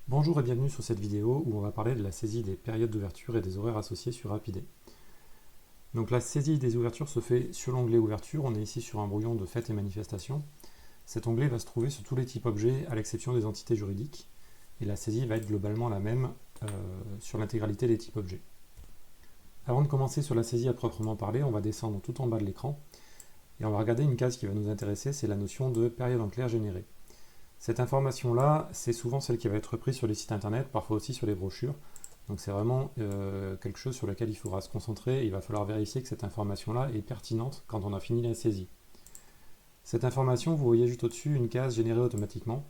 Bonjour et bienvenue sur cette vidéo où on va parler de la saisie des périodes d'ouverture et des horaires associés sur Rapidé. Donc la saisie des ouvertures se fait sur l'onglet ouverture, on est ici sur un brouillon de fêtes et manifestations. Cet onglet va se trouver sur tous les types objets à l'exception des entités juridiques et la saisie va être globalement la même sur l'intégralité des types objets. Avant de commencer sur la saisie à proprement parler, on va descendre tout en bas de l'écran et on va regarder une case qui va nous intéresser, c'est la notion de période en clair générée. Cette information-là, c'est souvent celle qui va être reprise sur les sites internet, parfois aussi sur les brochures. Donc c'est vraiment quelque chose sur lequel il faudra se concentrer et il va falloir vérifier que cette information-là est pertinente quand on a fini la saisie. Cette information, vous voyez juste au-dessus une case générée automatiquement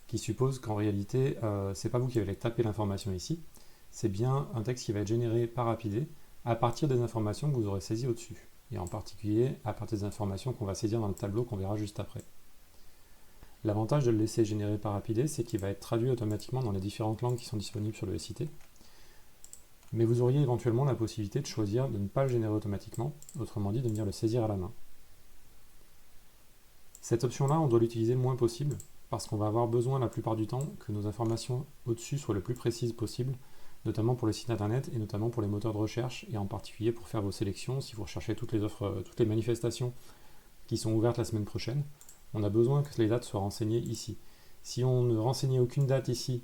qui suppose qu'en réalité, c'est pas vous qui allez taper l'information ici, c'est bien un texte qui va être généré par Rapidé à partir des informations que vous aurez saisies au-dessus, et en particulier à partir des informations qu'on va saisir dans le tableau qu'on verra juste après. L'avantage de le laisser générer par Rapidé, c'est qu'il va être traduit automatiquement dans les différentes langues qui sont disponibles sur le SIT. Mais vous auriez éventuellement la possibilité de choisir de ne pas le générer automatiquement, autrement dit de venir le saisir à la main. Cette option-là, on doit l'utiliser le moins possible, parce qu'on va avoir besoin la plupart du temps que nos informations au-dessus soient le plus précises possible, notamment pour les sites internet et notamment pour les moteurs de recherche, et en particulier pour faire vos sélections, si vous recherchez toutes les offres, toutes les manifestations qui sont ouvertes la semaine prochaine. On a besoin que les dates soient renseignées ici. Si on ne renseignait aucune date ici,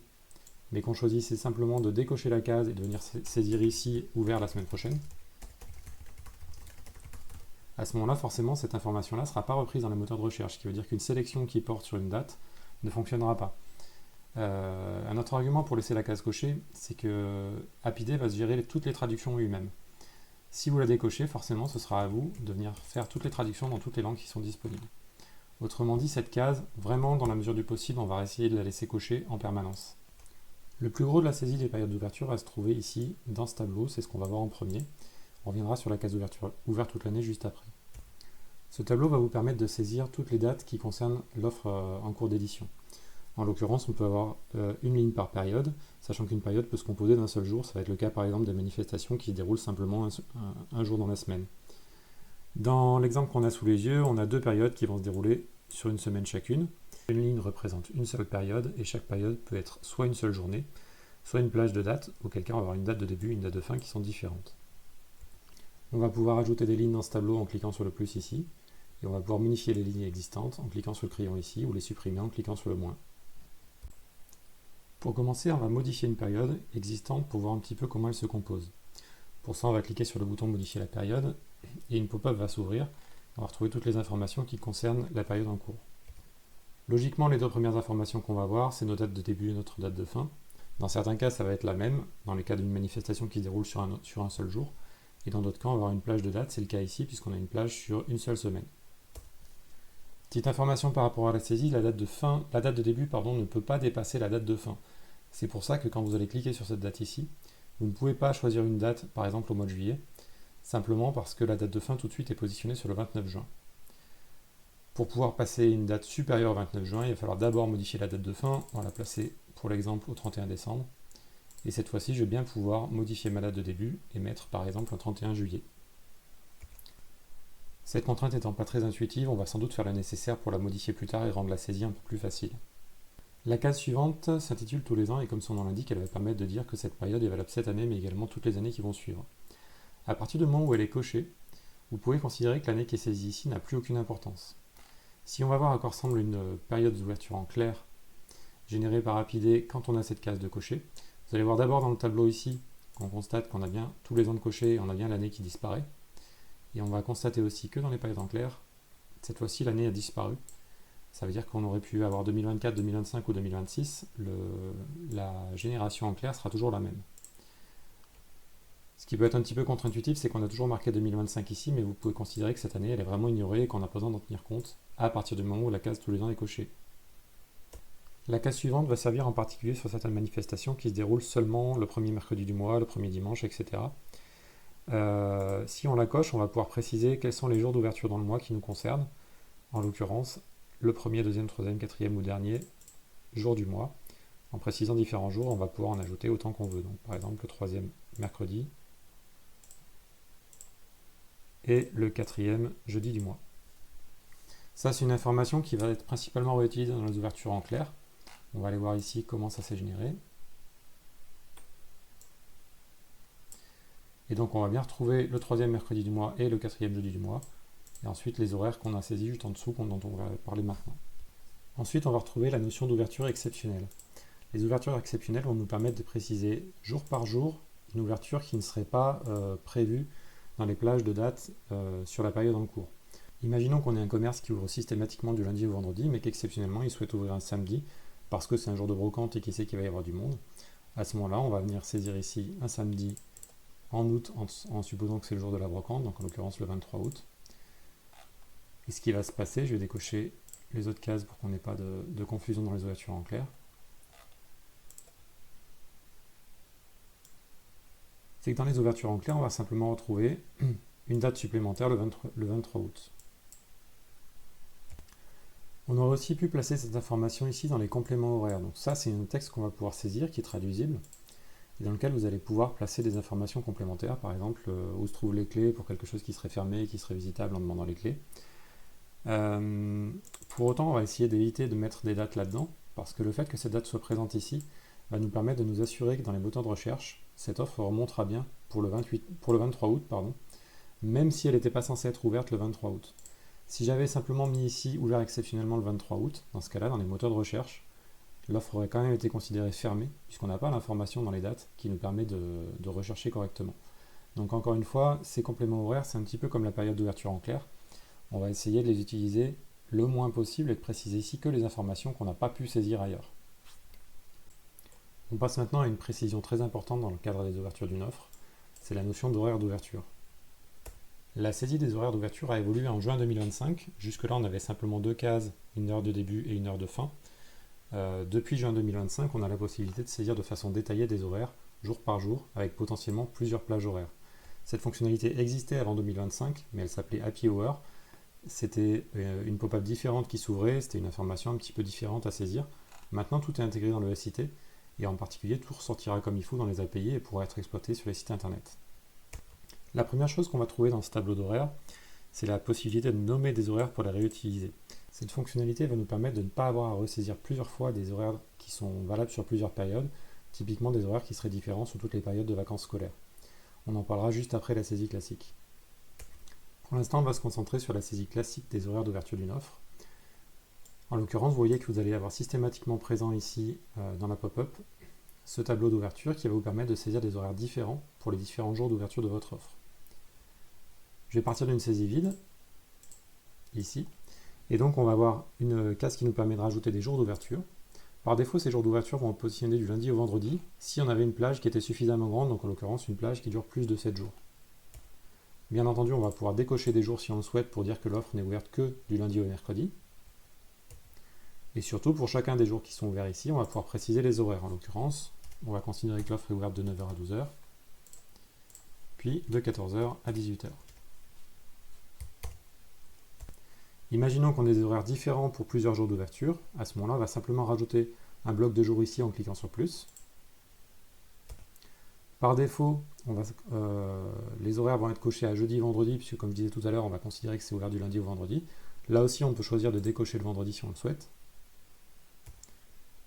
mais qu'on choisissait simplement de décocher la case et de venir saisir ici ouvert la semaine prochaine, à ce moment-là, forcément, cette information-là ne sera pas reprise dans les moteurs de recherche, ce qui veut dire qu'une sélection qui porte sur une date ne fonctionnera pas. Un autre argument pour laisser la case cochée, c'est que Rapidé va se gérer toutes les traductions lui-même. Si vous la décochez, forcément, ce sera à vous de venir faire toutes les traductions dans toutes les langues qui sont disponibles. Autrement dit, cette case, vraiment dans la mesure du possible, on va essayer de la laisser cocher en permanence. Le plus gros de la saisie des périodes d'ouverture va se trouver ici, dans ce tableau, c'est ce qu'on va voir en premier. On reviendra sur la case d'ouverture ouverte toute l'année juste après. Ce tableau va vous permettre de saisir toutes les dates qui concernent l'offre en cours d'édition. En l'occurrence, on peut avoir une ligne par période, sachant qu'une période peut se composer d'un seul jour. Ça va être le cas par exemple des manifestations qui se déroulent simplement un jour dans la semaine. Dans l'exemple qu'on a sous les yeux, on a deux périodes qui vont se dérouler sur une semaine chacune. Une ligne représente une seule période et chaque période peut être soit une seule journée, soit une plage de dates, auquel cas on va avoir une date de début et une date de fin qui sont différentes. On va pouvoir ajouter des lignes dans ce tableau en cliquant sur le plus ici, et on va pouvoir modifier les lignes existantes en cliquant sur le crayon ici ou les supprimer en cliquant sur le moins. Pour commencer, on va modifier une période existante pour voir un petit peu comment elle se compose. Pour ça, on va cliquer sur le bouton modifier la période et une pop-up va s'ouvrir. On va retrouver toutes les informations qui concernent la période en cours. Logiquement, les deux premières informations qu'on va voir, c'est nos dates de début et notre date de fin. Dans certains cas, ça va être la même, dans les cas d'une manifestation qui se déroule sur un seul jour. Et dans d'autres cas, on va avoir une plage de dates, c'est le cas ici, puisqu'on a une plage sur une seule semaine. Petite information par rapport à la saisie, la date de début ne peut pas dépasser la date de fin. C'est pour ça que quand vous allez cliquer sur cette date ici, vous ne pouvez pas choisir une date, par exemple au mois de juillet, simplement parce que la date de fin tout de suite est positionnée sur le 29 juin. Pour pouvoir passer une date supérieure au 29 juin, il va falloir d'abord modifier la date de fin. On va la placer pour l'exemple au 31 décembre. Et cette fois-ci, je vais bien pouvoir modifier ma date de début et mettre par exemple un 31 juillet. Cette contrainte étant pas très intuitive, on va sans doute faire le nécessaire pour la modifier plus tard et rendre la saisie un peu plus facile. La case suivante s'intitule tous les ans et comme son nom l'indique, elle va permettre de dire que cette période est valable cette année mais également toutes les années qui vont suivre. À partir du moment où elle est cochée, vous pouvez considérer que l'année qui est saisie ici n'a plus aucune importance. Si on va voir à quoi ressemble une période d'ouverture en clair générée par Rapidé quand on a cette case de cocher, vous allez voir d'abord dans le tableau ici qu'on constate qu'on a bien tous les ans de cocher et on a bien l'année qui disparaît. Et on va constater aussi que dans les périodes en clair, cette fois-ci l'année a disparu. Ça veut dire qu'on aurait pu avoir 2024, 2025 ou 2026, la génération en clair sera toujours la même. Ce qui peut être un petit peu contre-intuitif, c'est qu'on a toujours marqué 2025 ici, mais vous pouvez considérer que cette année elle est vraiment ignorée et qu'on n'a pas besoin d'en tenir compte à partir du moment où la case tous les ans est cochée. La case suivante va servir en particulier sur certaines manifestations qui se déroulent seulement le premier mercredi du mois, le premier dimanche, etc. Si on la coche, on va pouvoir préciser quels sont les jours d'ouverture dans le mois qui nous concernent. En l'occurrence, le premier, deuxième, troisième, quatrième ou dernier jour du mois. En précisant différents jours, on va pouvoir en ajouter autant qu'on veut. Donc, par exemple, le troisième mercredi et le quatrième jeudi du mois. Ça, c'est une information qui va être principalement réutilisée dans les ouvertures en clair. On va aller voir ici comment ça s'est généré. Et donc on va bien retrouver le troisième mercredi du mois et le quatrième jeudi du mois, et ensuite les horaires qu'on a saisis juste en dessous, dont on va parler maintenant. Ensuite, on va retrouver la notion d'ouverture exceptionnelle. Les ouvertures exceptionnelles vont nous permettre de préciser jour par jour une ouverture qui ne serait pas prévue dans les plages de date sur la période en cours. Imaginons qu'on ait un commerce qui ouvre systématiquement du lundi au vendredi, mais qu'exceptionnellement il souhaite ouvrir un samedi parce que c'est un jour de brocante et qu'il sait qu'il va y avoir du monde. À ce moment-là, on va venir saisir ici un samedi en août en supposant que c'est le jour de la brocante, donc en l'occurrence le 23 août. Et ce qui va se passer, je vais décocher les autres cases pour qu'on n'ait pas de confusion dans les ouvertures en clair. C'est que dans les ouvertures en clair, on va simplement retrouver une date supplémentaire le 23 août. On aurait aussi pu placer cette information ici dans les compléments horaires. Donc ça, c'est un texte qu'on va pouvoir saisir, qui est traduisible, et dans lequel vous allez pouvoir placer des informations complémentaires, par exemple où se trouvent les clés pour quelque chose qui serait fermé et qui serait visitable en demandant les clés. Pour autant, on va essayer d'éviter de mettre des dates là-dedans, parce que le fait que cette date soit présente ici va nous permettre de nous assurer que dans les moteurs de recherche, cette offre remontera bien pour le 23 août, même si elle n'était pas censée être ouverte le 23 août. Si j'avais simplement mis ici ouvert exceptionnellement le 23 août, dans ce cas-là, dans les moteurs de recherche, l'offre aurait quand même été considérée fermée, puisqu'on n'a pas l'information dans les dates qui nous permet de rechercher correctement. Donc encore une fois, ces compléments horaires, c'est un petit peu comme la période d'ouverture en clair. On va essayer de les utiliser le moins possible et de préciser ici que les informations qu'on n'a pas pu saisir ailleurs. On passe maintenant à une précision très importante dans le cadre des ouvertures d'une offre, c'est la notion d'horaire d'ouverture. La saisie des horaires d'ouverture a évolué en juin 2025. Jusque-là, on avait simplement deux cases, une heure de début et une heure de fin. Depuis juin 2025, on a la possibilité de saisir de façon détaillée des horaires, jour par jour, avec potentiellement plusieurs plages horaires. Cette fonctionnalité existait avant 2025, mais elle s'appelait Happy Hour. C'était une pop-up différente qui s'ouvrait, c'était une information un petit peu différente à saisir. Maintenant, tout est intégré dans le SIT, et en particulier, tout ressortira comme il faut dans les API et pourra être exploité sur les sites internet. La première chose qu'on va trouver dans ce tableau d'horaire, c'est la possibilité de nommer des horaires pour les réutiliser. Cette fonctionnalité va nous permettre de ne pas avoir à ressaisir plusieurs fois des horaires qui sont valables sur plusieurs périodes, typiquement des horaires qui seraient différents sur toutes les périodes de vacances scolaires. On en parlera juste après la saisie classique. Pour l'instant, on va se concentrer sur la saisie classique des horaires d'ouverture d'une offre. En l'occurrence, vous voyez que vous allez avoir systématiquement présent ici, dans la pop-up, ce tableau d'ouverture qui va vous permettre de saisir des horaires différents pour les différents jours d'ouverture de votre offre. Je vais partir d'une saisie vide, ici, et donc on va avoir une case qui nous permet de rajouter des jours d'ouverture. Par défaut, ces jours d'ouverture vont être positionnés du lundi au vendredi, si on avait une plage qui était suffisamment grande, donc en l'occurrence une plage qui dure plus de 7 jours. Bien entendu, on va pouvoir décocher des jours si on le souhaite pour dire que l'offre n'est ouverte que du lundi au mercredi. Et surtout, pour chacun des jours qui sont ouverts ici, on va pouvoir préciser les horaires. En l'occurrence, on va considérer que l'offre est ouverte de 9h à 12h, puis de 14h à 18h. Imaginons qu'on ait des horaires différents pour plusieurs jours d'ouverture. À ce moment-là, on va simplement rajouter un bloc de jours ici en cliquant sur plus. Par défaut, les horaires vont être cochés à jeudi et vendredi, puisque comme je disais tout à l'heure, on va considérer que c'est ouvert du lundi au vendredi. Là aussi, on peut choisir de décocher le vendredi si on le souhaite.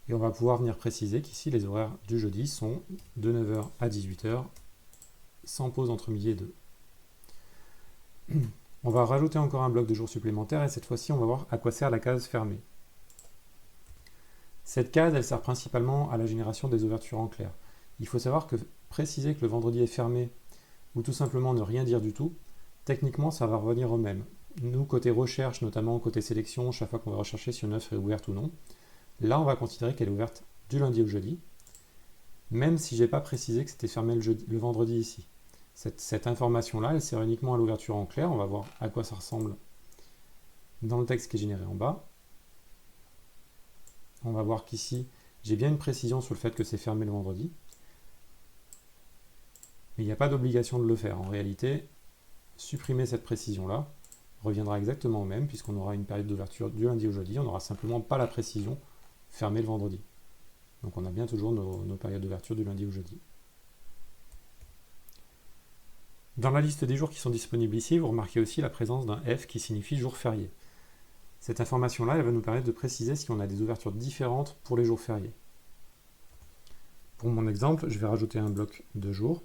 Et on va pouvoir venir préciser qu'ici, les horaires du jeudi sont de 9h à 18h, sans pause entre midi et 2. On va rajouter encore un bloc de jours supplémentaires et cette fois-ci, on va voir à quoi sert la case fermée. Cette case, elle sert principalement à la génération des ouvertures en clair. Il faut savoir que préciser que le vendredi est fermé ou tout simplement ne rien dire du tout, techniquement, ça va revenir au même. Nous, côté recherche, notamment côté sélection, chaque fois qu'on va rechercher si une offre est ouverte ou non, là, on va considérer qu'elle est ouverte du lundi au jeudi, même si je n'ai pas précisé que c'était fermé le vendredi ici. Cette information-là, elle sert uniquement à l'ouverture en clair. On va voir à quoi ça ressemble dans le texte qui est généré en bas. On va voir qu'ici, j'ai bien une précision sur le fait que c'est fermé le vendredi. Mais il n'y a pas d'obligation de le faire. En réalité, supprimer cette précision-là reviendra exactement au même, puisqu'on aura une période d'ouverture du lundi au jeudi. On n'aura simplement pas la précision fermé le vendredi. Donc on a bien toujours nos périodes d'ouverture du lundi au jeudi. Dans la liste des jours qui sont disponibles ici, vous remarquez aussi la présence d'un F qui signifie jour férié. Cette information-là, elle va nous permettre de préciser si on a des ouvertures différentes pour les jours fériés. Pour mon exemple, je vais rajouter un bloc de jours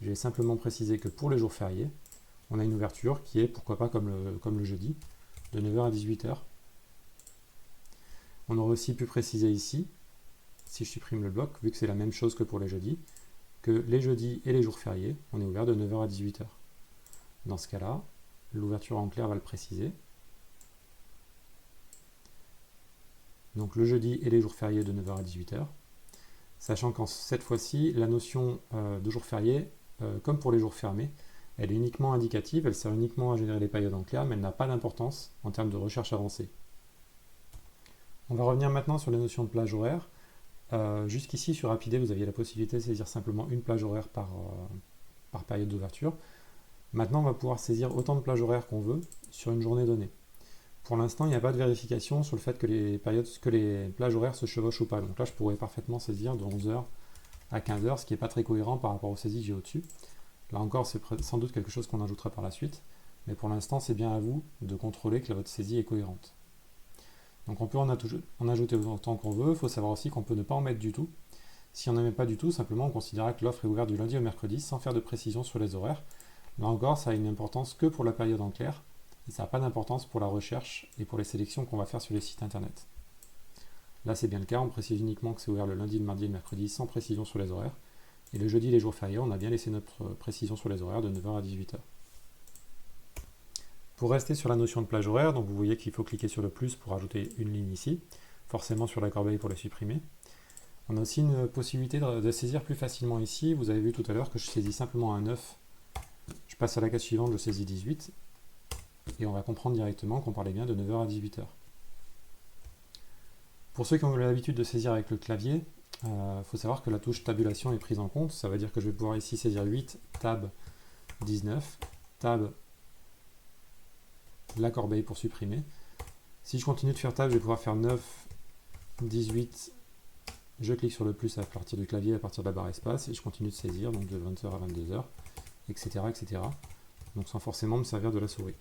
Je vais simplement préciser que pour les jours fériés, on a une ouverture qui est, pourquoi pas comme le jeudi, de 9h à 18h. On aurait aussi pu préciser ici, si je supprime le bloc, vu que c'est la même chose que pour les jeudis, que les jeudis et les jours fériés, on est ouvert de 9h à 18h. Dans ce cas-là, l'ouverture en clair va le préciser. Donc le jeudi et les jours fériés de 9h à 18h. Sachant qu'en cette fois-ci, la notion de jour férié, comme pour les jours fermés, elle est uniquement indicative, elle sert uniquement à générer les périodes en clair, mais elle n'a pas d'importance en termes de recherche avancée. On va revenir maintenant sur les notions de plage horaire. Jusqu'ici, sur Rapidé, vous aviez la possibilité de saisir simplement une plage horaire par période d'ouverture. Maintenant, on va pouvoir saisir autant de plages horaires qu'on veut sur une journée donnée. Pour l'instant, il n'y a pas de vérification sur le fait que les plages horaires se chevauchent ou pas. Donc là, je pourrais parfaitement saisir de 11h à 15h, ce qui n'est pas très cohérent par rapport aux saisies que j'ai au-dessus. Là encore, c'est sans doute quelque chose qu'on ajoutera par la suite. Mais pour l'instant, c'est bien à vous de contrôler que votre saisie est cohérente. Donc on peut en ajouter autant qu'on veut. Il faut savoir aussi qu'on peut ne pas en mettre du tout. Si on n'en met pas du tout, simplement on considérera que l'offre est ouverte du lundi au mercredi sans faire de précision sur les horaires. Là encore, ça a une importance que pour la période en clair. Et ça n'a pas d'importance pour la recherche et pour les sélections qu'on va faire sur les sites internet. Là c'est bien le cas, on précise uniquement que c'est ouvert le lundi, le mardi et le mercredi sans précision sur les horaires. Et le jeudi et les jours fériés, on a bien laissé notre précision sur les horaires de 9h à 18h. Pour rester sur la notion de plage horaire, donc vous voyez qu'il faut cliquer sur le plus pour ajouter une ligne ici, forcément sur la corbeille pour la supprimer. On a aussi une possibilité de saisir plus facilement ici. Vous avez vu tout à l'heure que je saisis simplement un 9. Je passe à la case suivante, je saisis 18. Et on va comprendre directement qu'on parlait bien de 9h à 18h. Pour ceux qui ont l'habitude de saisir avec le clavier, il faut savoir que la touche tabulation est prise en compte. Ça veut dire que je vais pouvoir ici saisir 8, tab 19, tab la corbeille pour supprimer. Si je continue de faire tab, je vais pouvoir faire 9, 18, je clique sur le plus à partir du clavier, à partir de la barre espace, et je continue de saisir, donc de 20h à 22h, etc., etc. Donc sans forcément me servir de la souris.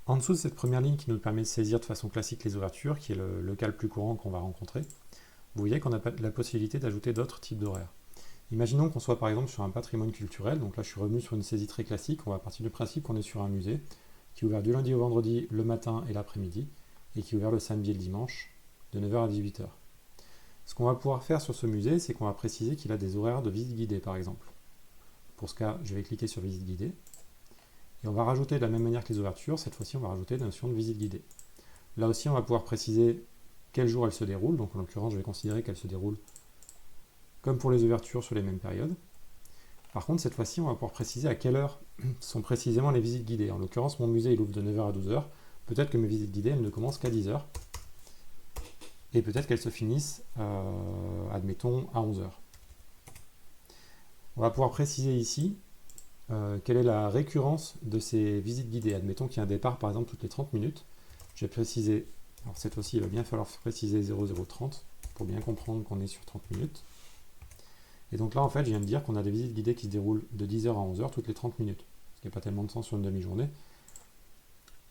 En dessous de cette première ligne qui nous permet de saisir de façon classique les ouvertures, qui est le cas le plus courant qu'on va rencontrer, vous voyez qu'on a la possibilité d'ajouter d'autres types d'horaires. Imaginons qu'on soit par exemple sur un patrimoine culturel, donc là je suis revenu sur une saisie très classique, on va partir du principe qu'on est sur un musée, qui est ouvert du lundi au vendredi, le matin et l'après-midi, et qui est ouvert le samedi et le dimanche, de 9h à 18h. Ce qu'on va pouvoir faire sur ce musée, c'est qu'on va préciser qu'il a des horaires de visite guidée par exemple. Pour ce cas, je vais cliquer sur visite guidée, et on va rajouter de la même manière que les ouvertures, cette fois-ci on va rajouter la notion de visite guidée. Là aussi on va pouvoir préciser quel jour elle se déroule, donc en l'occurrence je vais considérer qu'elle se déroule comme pour les ouvertures sur les mêmes périodes. Par contre cette fois-ci on va pouvoir préciser à quelle heure sont précisément les visites guidées. En l'occurrence mon musée il ouvre de 9h à 12h, peut-être que mes visites guidées elles ne commencent qu'à 10h, et peut-être qu'elles se finissent, admettons, à 11h. On va pouvoir préciser ici quelle est la récurrence de ces visites guidées. Admettons qu'il y a un départ par exemple toutes les 30 minutes. Je vais préciser, alors cette fois-ci il va bien falloir préciser 0030 pour bien comprendre qu'on est sur 30 minutes. Et donc là en fait je viens de dire qu'on a des visites guidées qui se déroulent de 10h à 11h toutes les 30 minutes. Ce qui n'a pas tellement de sens sur une demi-journée.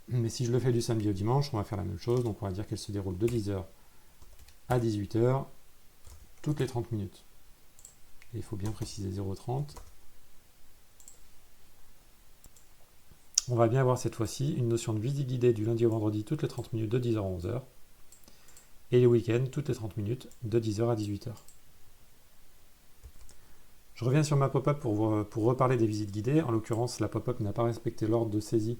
Mais si je le fais du samedi au dimanche, on va faire la même chose. Donc on va dire qu'elle se déroule de 10h à 18h toutes les 30 minutes. Et il faut bien préciser 0,30. On va bien avoir cette fois-ci une notion de visite guidée du lundi au vendredi toutes les 30 minutes de 10h à 11h. Et les week-ends toutes les 30 minutes de 10h à 18h. Je reviens sur ma pop-up pour reparler des visites guidées. En l'occurrence, la pop-up n'a pas respecté l'ordre de saisie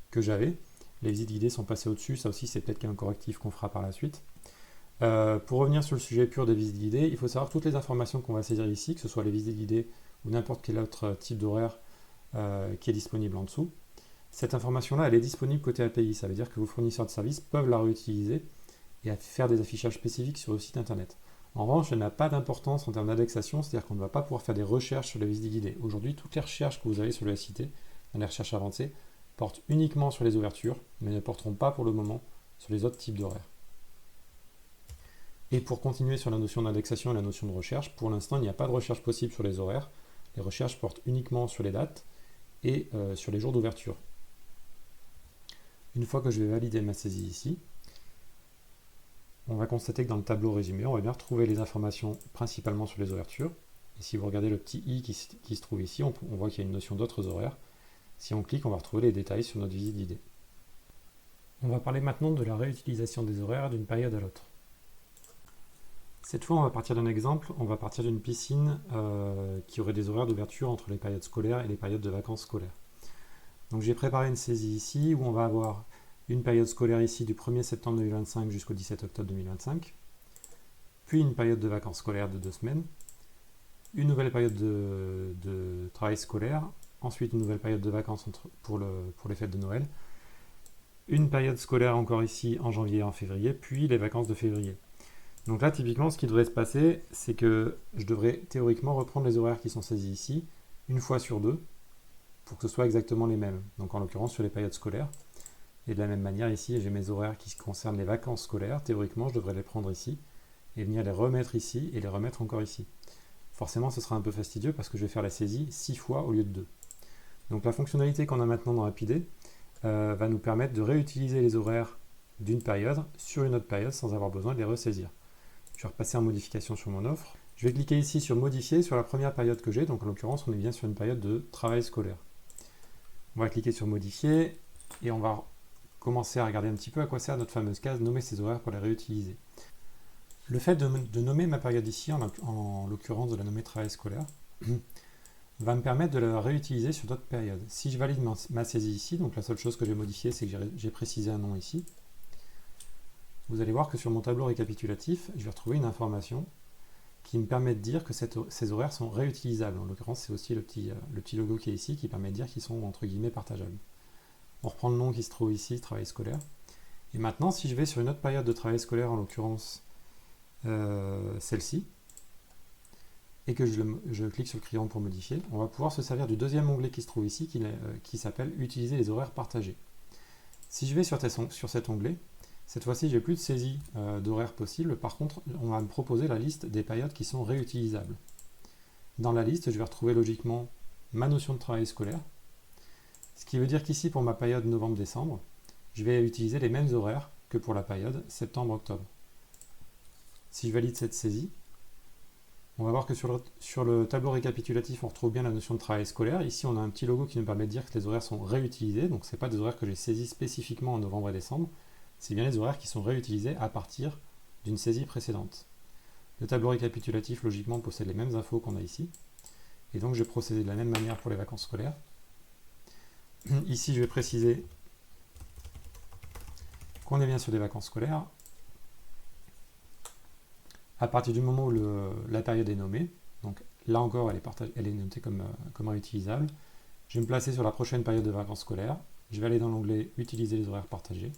que j'avais. Les visites guidées sont passées au-dessus. Ça aussi, c'est peut-être un correctif qu'on fera par la suite. Pour revenir sur le sujet pur des visites guidées, il faut savoir toutes les informations qu'on va saisir ici, que ce soit les visites guidées ou n'importe quel autre type d'horaire qui est disponible en dessous. Cette information-là, elle est disponible côté API. Ça veut dire que vos fournisseurs de services peuvent la réutiliser et faire des affichages spécifiques sur le site internet. En revanche, elle n'a pas d'importance en termes d'indexation, c'est-à-dire qu'on ne va pas pouvoir faire des recherches sur les visites guidées. Aujourd'hui, toutes les recherches que vous avez sur le SIT, dans les recherches avancées, portent uniquement sur les ouvertures, mais ne porteront pas pour le moment sur les autres types d'horaires. Et pour continuer sur la notion d'indexation et la notion de recherche, pour l'instant, il n'y a pas de recherche possible sur les horaires. Les recherches portent uniquement sur les dates et sur les jours d'ouverture. Une fois que je vais valider ma saisie ici, on va constater que dans le tableau résumé, on va bien retrouver les informations principalement sur les ouvertures. Et si vous regardez le petit i qui se trouve ici, on voit qu'il y a une notion d'autres horaires. Si on clique, on va retrouver les détails sur notre visite guidée. On va parler maintenant de la réutilisation des horaires d'une période à l'autre. Cette fois, on va partir d'un exemple, on va partir d'une piscine qui aurait des horaires d'ouverture entre les périodes scolaires et les périodes de vacances scolaires. Donc j'ai préparé une saisie ici où on va avoir une période scolaire ici du 1er septembre 2025 jusqu'au 17 octobre 2025, puis une période de vacances scolaires de 2 semaines, une nouvelle période de travail scolaire, ensuite une nouvelle période de vacances pour les fêtes de Noël, une période scolaire encore ici en janvier et en février, puis les vacances de février. Donc là, typiquement, ce qui devrait se passer, c'est que je devrais théoriquement reprendre les horaires qui sont saisis ici, une fois sur deux, pour que ce soit exactement les mêmes. Donc en l'occurrence sur les périodes scolaires. Et de la même manière, ici, j'ai mes horaires qui concernent les vacances scolaires. Théoriquement, je devrais les prendre ici, et venir les remettre ici, et les remettre encore ici. Forcément, ce sera un peu fastidieux, parce que je vais faire la saisie 6 fois au lieu de 2. Donc la fonctionnalité qu'on a maintenant dans Rapidé va nous permettre de réutiliser les horaires d'une période sur une autre période sans avoir besoin de les ressaisir. Je vais repasser en modification sur mon offre. Je vais cliquer ici sur modifier sur la première période que j'ai, donc en l'occurrence on est bien sur une période de travail scolaire. On va cliquer sur modifier et on va commencer à regarder un petit peu à quoi sert notre fameuse case nommer ses horaires pour les réutiliser. Le fait de nommer ma période ici, en l'occurrence de la nommer travail scolaire, va me permettre de la réutiliser sur d'autres périodes. Si je valide ma saisie ici, donc la seule chose que j'ai modifiée, c'est que j'ai précisé un nom ici, vous allez voir que sur mon tableau récapitulatif, je vais retrouver une information qui me permet de dire que ces horaires sont réutilisables. En l'occurrence, c'est aussi le petit logo qui est ici qui permet de dire qu'ils sont entre guillemets partageables. On reprend le nom qui se trouve ici, travail scolaire. Et maintenant, si je vais sur une autre période de travail scolaire, en l'occurrence celle-ci, et que je clique sur le crayon pour modifier, on va pouvoir se servir du deuxième onglet qui se trouve ici, qui s'appelle Utiliser les horaires partagés. Si je vais sur cet onglet, cette fois-ci, j'ai plus de saisie d'horaires possibles. Par contre, on va me proposer la liste des périodes qui sont réutilisables. Dans la liste, je vais retrouver logiquement ma notion de travail scolaire. Ce qui veut dire qu'ici, pour ma période novembre-décembre, je vais utiliser les mêmes horaires que pour la période septembre-octobre. Si je valide cette saisie, on va voir que sur le tableau récapitulatif, on retrouve bien la notion de travail scolaire. Ici, on a un petit logo qui nous permet de dire que les horaires sont réutilisés. Donc, ce n'est pas des horaires que j'ai saisis spécifiquement en novembre et décembre. C'est bien les horaires qui sont réutilisés à partir d'une saisie précédente. Le tableau récapitulatif, logiquement, possède les mêmes infos qu'on a ici. Et donc, je vais procéder de la même manière pour les vacances scolaires. Ici, je vais préciser qu'on est bien sur des vacances scolaires. À partir du moment où la période est nommée, donc là encore, elle est notée comme réutilisable. Je vais me placer sur la prochaine période de vacances scolaires. Je vais aller dans l'onglet « Utiliser les horaires partagés ».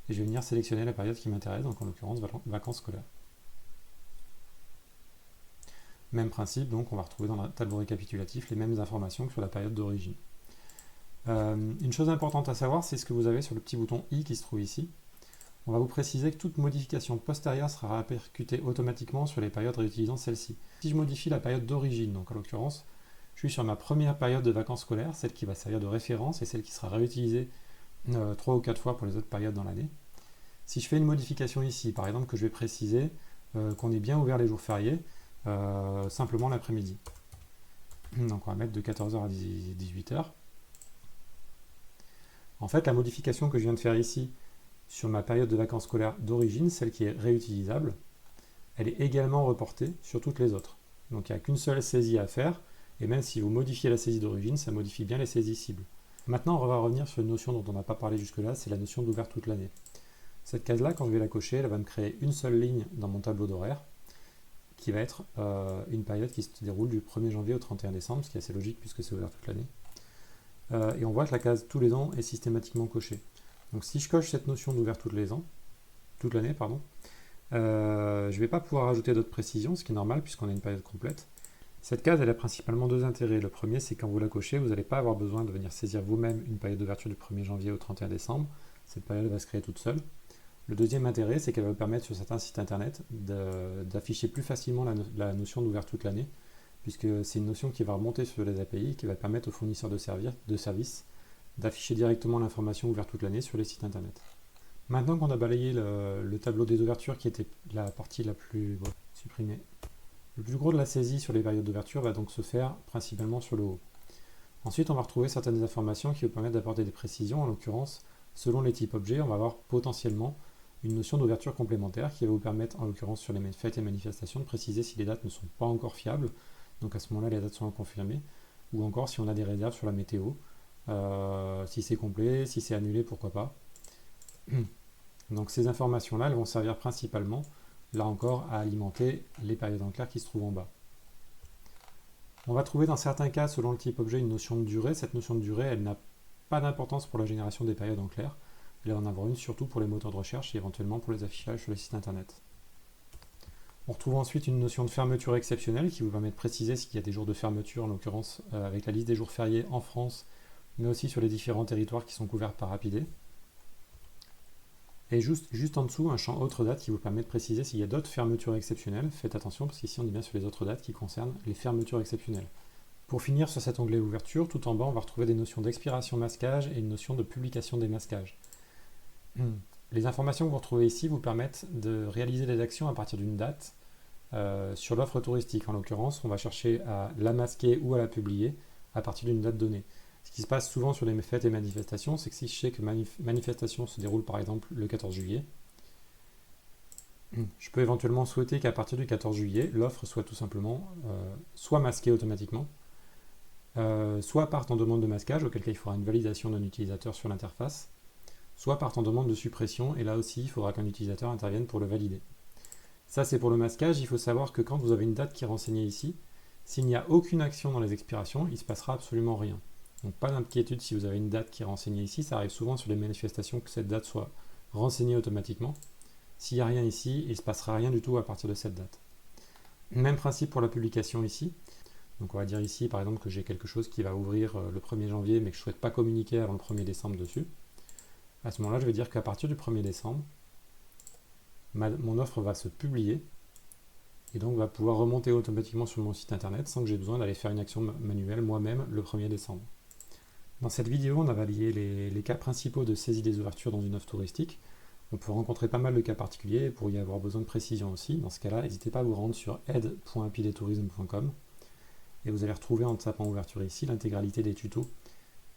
Et je vais venir sélectionner la période qui m'intéresse, donc en l'occurrence vacances scolaires. Même principe, donc on va retrouver dans le tableau récapitulatif les mêmes informations que sur la période d'origine. Une chose importante à savoir, c'est ce que vous avez sur le petit bouton i qui se trouve ici. On va vous préciser que toute modification postérieure sera répercutée automatiquement sur les périodes réutilisant celle-ci. Si je modifie la période d'origine, donc en l'occurrence, je suis sur ma première période de vacances scolaires, celle qui va servir de référence et celle qui sera réutilisée 3 ou 4 fois pour les autres périodes dans l'année. Si je fais une modification ici, par exemple que je vais préciser qu'on est bien ouvert les jours fériés, simplement l'après-midi. Donc on va mettre de 14h à 18h. En fait, la modification que je viens de faire ici sur ma période de vacances scolaires d'origine, celle qui est réutilisable, elle est également reportée sur toutes les autres. Donc il n'y a qu'une seule saisie à faire, et même si vous modifiez la saisie d'origine, ça modifie bien les saisies cibles. Maintenant, on va revenir sur une notion dont on n'a pas parlé jusque-là, c'est la notion d'ouvert toute l'année. Cette case-là, quand je vais la cocher, elle va me créer une seule ligne dans mon tableau d'horaire, qui va être une période qui se déroule du 1er janvier au 31 décembre, ce qui est assez logique puisque c'est ouvert toute l'année. Et on voit que la case tous les ans est systématiquement cochée. Donc si je coche cette notion d'ouvert toute l'année, je ne vais pas pouvoir ajouter d'autres précisions, ce qui est normal puisqu'on a une période complète. Cette case, elle a principalement deux intérêts. Le premier, c'est quand vous la cochez, vous n'allez pas avoir besoin de venir saisir vous-même une période d'ouverture du 1er janvier au 31 décembre. Cette période va se créer toute seule. Le deuxième intérêt, c'est qu'elle va vous permettre sur certains sites internet d'afficher plus facilement la notion d'ouvert toute l'année, puisque c'est une notion qui va remonter sur les API et qui va permettre aux fournisseurs de services d'afficher directement l'information ouverte toute l'année sur les sites internet. Maintenant qu'on a balayé le tableau des ouvertures qui était la partie la plus supprimée, le plus gros de la saisie sur les périodes d'ouverture va donc se faire principalement sur le haut. Ensuite, on va retrouver certaines informations qui vous permettent d'apporter des précisions. En l'occurrence, selon les types objets, on va avoir potentiellement une notion d'ouverture complémentaire qui va vous permettre, en l'occurrence sur les fêtes et manifestations, de préciser si les dates ne sont pas encore fiables. Donc à ce moment-là, les dates sont confirmées. Ou encore si on a des réserves sur la météo. Si c'est complet, si c'est annulé, pourquoi pas. Donc ces informations-là, elles vont servir principalement, là encore, à alimenter les périodes en clair qui se trouvent en bas. On va trouver dans certains cas, selon le type objet, une notion de durée. Cette notion de durée, elle n'a pas d'importance pour la génération des périodes en clair. Elle va en avoir une surtout pour les moteurs de recherche et éventuellement pour les affichages sur les sites internet. On retrouve ensuite une notion de fermeture exceptionnelle qui vous permet de préciser s'il y a des jours de fermeture, en l'occurrence avec la liste des jours fériés en France, mais aussi sur les différents territoires qui sont couverts par Rapidé. Et juste en dessous, un champ autre date qui vous permet de préciser s'il y a d'autres fermetures exceptionnelles. Faites attention parce qu'ici on est bien sur les autres dates qui concernent les fermetures exceptionnelles. Pour finir sur cet onglet ouverture, tout en bas on va retrouver des notions d'expiration masquage et une notion de publication des masquages. Les informations que vous retrouvez ici vous permettent de réaliser des actions à partir d'une date sur l'offre touristique. En l'occurrence, on va chercher à la masquer ou à la publier à partir d'une date donnée. Ce qui se passe souvent sur les fêtes et manifestations, c'est que si je sais que manifestation se déroule par exemple le 14 juillet, je peux éventuellement souhaiter qu'à partir du 14 juillet, l'offre soit tout simplement soit masquée automatiquement, soit parte en demande de masquage, auquel cas il faudra une validation d'un utilisateur sur l'interface, soit parte en demande de suppression, et là aussi il faudra qu'un utilisateur intervienne pour le valider. Ça c'est pour le masquage. Il faut savoir que quand vous avez une date qui est renseignée ici, s'il n'y a aucune action dans les expirations, il ne se passera absolument rien. Donc pas d'inquiétude si vous avez une date qui est renseignée ici, ça arrive souvent sur les manifestations que cette date soit renseignée automatiquement. S'il n'y a rien ici, il ne se passera rien du tout à partir de cette date. Même principe pour la publication ici. Donc on va dire ici par exemple que j'ai quelque chose qui va ouvrir le 1er janvier mais que je ne souhaite pas communiquer avant le 1er décembre dessus. À ce moment-là, je vais dire qu'à partir du 1er décembre, mon offre va se publier et donc va pouvoir remonter automatiquement sur mon site internet sans que j'ai besoin d'aller faire une action manuelle moi-même le 1er décembre. Dans cette vidéo, on a balayé les cas principaux de saisie des ouvertures dans une offre touristique. On peut rencontrer pas mal de cas particuliers pour y avoir besoin de précision aussi. Dans ce cas-là, n'hésitez pas à vous rendre sur aide.rapidetourisme.com et vous allez retrouver en tapant ouverture ici l'intégralité des tutos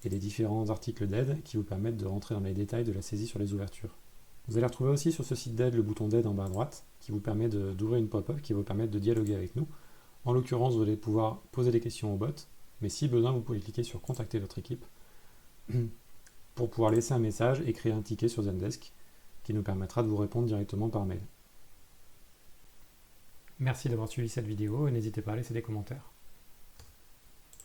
et des différents articles d'aide qui vous permettent de rentrer dans les détails de la saisie sur les ouvertures. Vous allez retrouver aussi sur ce site d'aide le bouton d'aide en bas à droite qui vous permet d'ouvrir une pop-up qui va vous permettre de dialoguer avec nous. En l'occurrence, vous allez pouvoir poser des questions au bot, mais si besoin, vous pouvez cliquer sur contacter votre équipe pour pouvoir laisser un message et créer un ticket sur Zendesk qui nous permettra de vous répondre directement par mail. Merci d'avoir suivi cette vidéo et n'hésitez pas à laisser des commentaires.